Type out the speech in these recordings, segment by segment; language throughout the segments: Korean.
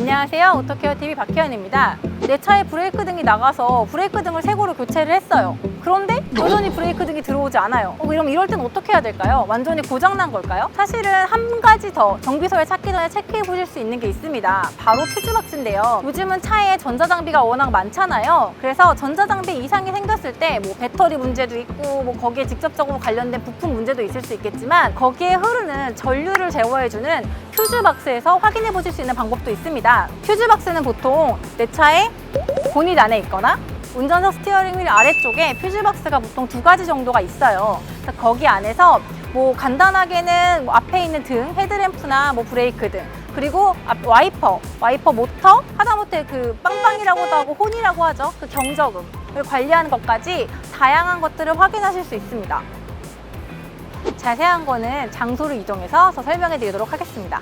안녕하세요. 오토케어TV 박혜연입니다. 내 차에 브레이크 등이 나가서 브레이크 등을 새 거로 교체를 했어요. 그런데 여전히 브레이크 등이 들어오지 않아요. 그럼 이럴 땐 어떻게 해야 될까요? 완전히 고장난 걸까요? 사실은 한 가지 더 정비소에 찾기 전에 체크해 보실 수 있는 게 있습니다. 바로 퓨즈박스인데요. 요즘은 차에 전자장비가 워낙 많잖아요. 그래서 전자장비 이상이 생겼을 때 뭐 배터리 문제도 있고 뭐 거기에 직접적으로 관련된 부품 문제도 있을 수 있겠지만 거기에 흐르는 전류를 제어해주는 퓨즈박스에서 확인해 보실 수 있는 방법도 있습니다. 퓨즈박스는 보통 내 차에 본닛 안에 있거나 운전석 스티어링 휠 아래쪽에 퓨즈박스가 보통 2가지 정도가 있어요. 그래서 거기 안에서 뭐 간단하게는 뭐 앞에 있는 등, 헤드램프나 뭐 브레이크 등, 그리고 와이퍼 모터, 하다못해 그 빵빵이라고도 하고 혼이라고 하죠. 그 경적음을 관리하는 것까지 다양한 것들을 확인하실 수 있습니다. 자세한 거는 장소를 이동해서 더 설명해 드리도록 하겠습니다.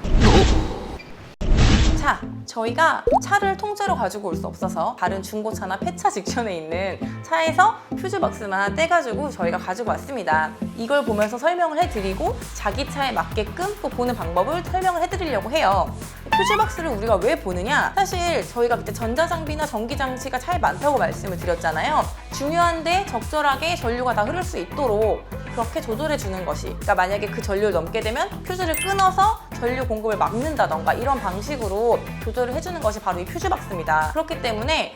자, 저희가 차를 통째로 가지고 올 수 없어서 다른 중고차나 폐차 직전에 있는 차에서 퓨즈박스만 떼가지고 저희가 가지고 왔습니다. 이걸 보면서 설명을 해드리고 자기 차에 맞게끔 또 보는 방법을 설명을 해드리려고 해요. 퓨즈박스를 우리가 왜 보느냐? 사실 저희가 그때 전자장비나 전기장치가 차에 많다고 말씀을 드렸잖아요. 중요한데 적절하게 전류가 다 흐를 수 있도록 그렇게 조절해 주는 것이, 그러니까 만약에 그 전류를 넘게 되면 퓨즈를 끊어서 전류 공급을 막는다던가 이런 방식으로 조절을 해주는 것이 바로 이 퓨즈박스입니다. 그렇기 때문에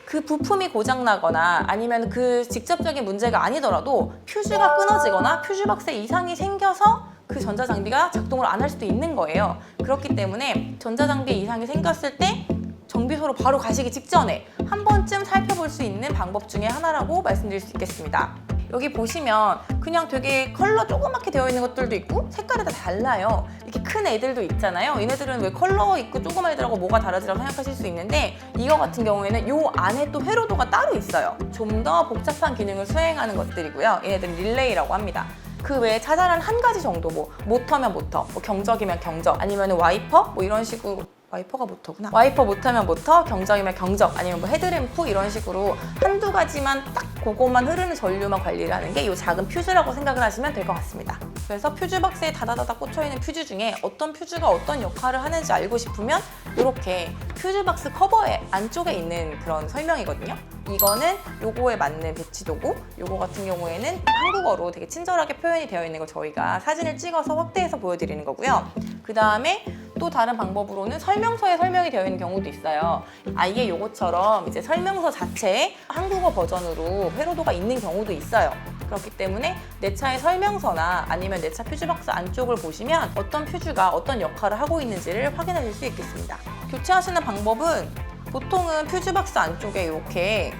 그 부품이 고장나거나 아니면 그 직접적인 문제가 아니더라도 퓨즈가 끊어지거나 퓨즈박스에 이상이 생겨서 그 전자장비가 작동을 안 할 수도 있는 거예요. 그렇기 때문에 전자장비에 이상이 생겼을 때 정비소로 바로 가시기 직전에 한 번쯤 살펴볼 수 있는 방법 중에 하나라고 말씀드릴 수 있겠습니다. 여기 보시면 그냥 되게 컬러 조그맣게 되어 있는 것들도 있고 색깔이 다 달라요. 이렇게 큰 애들도 있잖아요. 얘네들은 왜 컬러 있고 조그만 애들하고 뭐가 다르지라고 생각하실 수 있는데, 이거 같은 경우에는 요 안에 또 회로도가 따로 있어요. 좀 더 복잡한 기능을 수행하는 것들이고요. 얘네들은 릴레이라고 합니다. 그 외에 자잘한 한 가지 정도, 뭐 모터면 모터, 뭐 경적이면 경적, 아니면 와이퍼, 뭐 이런 식으로, 와이퍼가 모터구나. 와이퍼 모터면 모터, 경적이면 경적, 아니면 뭐 헤드램프 이런 식으로 한두 가지만 딱 그것만 흐르는 전류만 관리를 하는 게 이 작은 퓨즈라고 생각을 하시면 될 것 같습니다. 그래서 퓨즈박스에 다다다다 꽂혀있는 퓨즈 중에 어떤 퓨즈가 어떤 역할을 하는지 알고 싶으면 이렇게 퓨즈박스 커버의 안쪽에 있는 그런 설명이거든요. 이거는 요거에 맞는 배치도고, 요거 같은 경우에는 한국어로 되게 친절하게 표현이 되어 있는 걸 저희가 사진을 찍어서 확대해서 보여드리는 거고요. 그 다음에 또 다른 방법으로는 설명서에 설명이 되어 있는 경우도 있어요. 아예 요것처럼 이제 설명서 자체에 한국어 버전으로 회로도가 있는 경우도 있어요. 그렇기 때문에 내 차의 설명서나 아니면 내 차 퓨즈박스 안쪽을 보시면 어떤 퓨즈가 어떤 역할을 하고 있는지를 확인하실 수 있겠습니다. 교체하시는 방법은 보통은 퓨즈박스 안쪽에 이렇게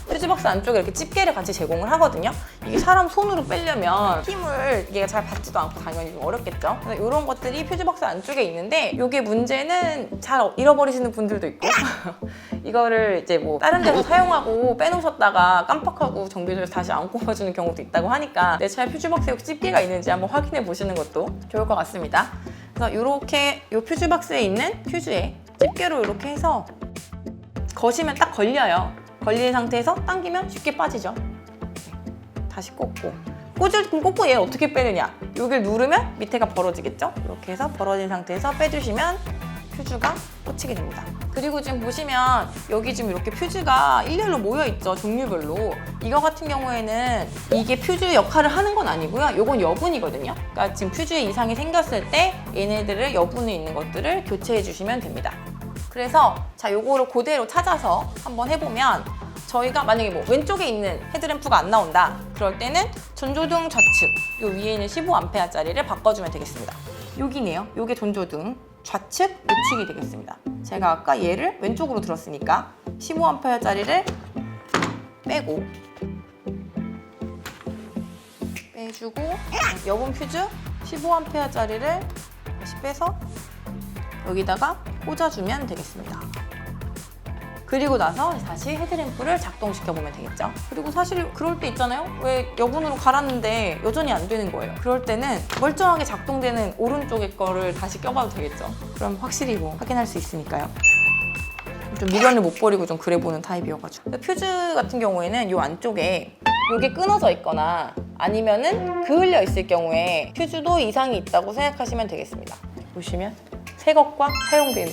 퓨즈박스 안쪽에 이렇게 집게를 같이 제공을 하거든요. 이게 사람 손으로 빼려면 힘을 이게 잘 받지도 않고 당연히 좀 어렵겠죠. 그래서 이런 것들이 퓨즈박스 안쪽에 있는데, 이게 문제는 잘 잃어버리시는 분들도 있고 이거를 이제 뭐 다른 데서 사용하고 빼놓으셨다가 깜빡하고 정비소에서 다시 안 꼽아주는 경우도 있다고 하니까 내 차에 퓨즈박스에 혹시 집게가 있는지 한번 확인해 보시는 것도 좋을 것 같습니다. 그래서 이렇게 이 퓨즈박스에 있는 퓨즈에 집게로 이렇게 해서 거시면 딱 걸려요. 걸린 상태에서 당기면 쉽게 빠지죠. 다시 꽂고, 꽂고 얘를 어떻게 빼느냐, 여기를 누르면 밑에가 벌어지겠죠. 이렇게 해서 벌어진 상태에서 빼주시면 퓨즈가 꽂히게 됩니다. 그리고 지금 보시면 여기 지금 이렇게 퓨즈가 일렬로 모여있죠. 종류별로. 이거 같은 경우에는 이게 퓨즈 역할을 하는 건 아니고요. 요건 여분이거든요. 그러니까 지금 퓨즈에 이상이 생겼을 때 얘네들을, 여분에 있는 것들을 교체해 주시면 됩니다. 그래서 자, 요거를 그대로 찾아서 한번 해보면, 저희가 만약에 뭐 왼쪽에 있는 헤드램프가 안 나온다, 그럴 때는 전조등 좌측 요 위에 있는 15A짜리를 바꿔주면 되겠습니다. 여기네요. 요게 전조등 좌측, 우측이 되겠습니다. 제가 아까 얘를 왼쪽으로 들었으니까 15A짜리를 빼고, 빼주고, 여분 퓨즈 15A짜리를 다시 빼서 여기다가 꽂아주면 되겠습니다. 그리고 나서 다시 헤드램프를 작동시켜보면 되겠죠. 그리고 사실 그럴 때 있잖아요. 왜 여분으로 갈았는데 여전히 안 되는 거예요. 그럴 때는 멀쩡하게 작동되는 오른쪽의 거를 다시 껴봐도 되겠죠. 그럼 확실히 뭐 확인할 수 있으니까요. 좀 미련을 못 버리고 좀 그래 보는 타입이어가지고. 퓨즈 같은 경우에는 이 안쪽에 이게 끊어져 있거나 아니면은 그을려 있을 경우에 퓨즈도 이상이 있다고 생각하시면 되겠습니다. 보시면 새 것과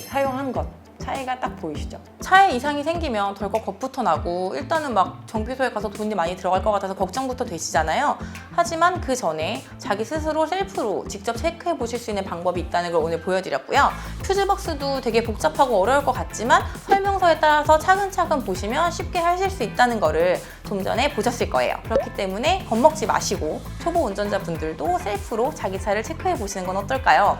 사용한 것 차이가 딱 보이시죠? 차에 이상이 생기면 덜컥 겁부터 나고 일단은 막 정비소에 가서 돈이 많이 들어갈 것 같아서 걱정부터 되시잖아요. 하지만 그 전에 자기 스스로 셀프로 직접 체크해 보실 수 있는 방법이 있다는 걸 오늘 보여드렸고요. 퓨즈박스도 되게 복잡하고 어려울 것 같지만 설명서에 따라서 차근차근 보시면 쉽게 하실 수 있다는 거를 좀 전에 보셨을 거예요. 그렇기 때문에 겁먹지 마시고 초보 운전자분들도 셀프로 자기 차를 체크해 보시는 건 어떨까요?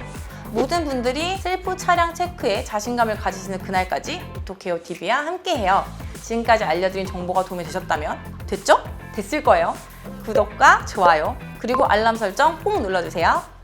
모든 분들이 셀프 차량 체크에 자신감을 가지시는 그날까지 오토케어TV와 함께해요. 지금까지 알려드린 정보가 도움이 되셨다면 됐죠? 됐을 거예요. 구독과 좋아요 그리고 알람 설정 꼭 눌러주세요.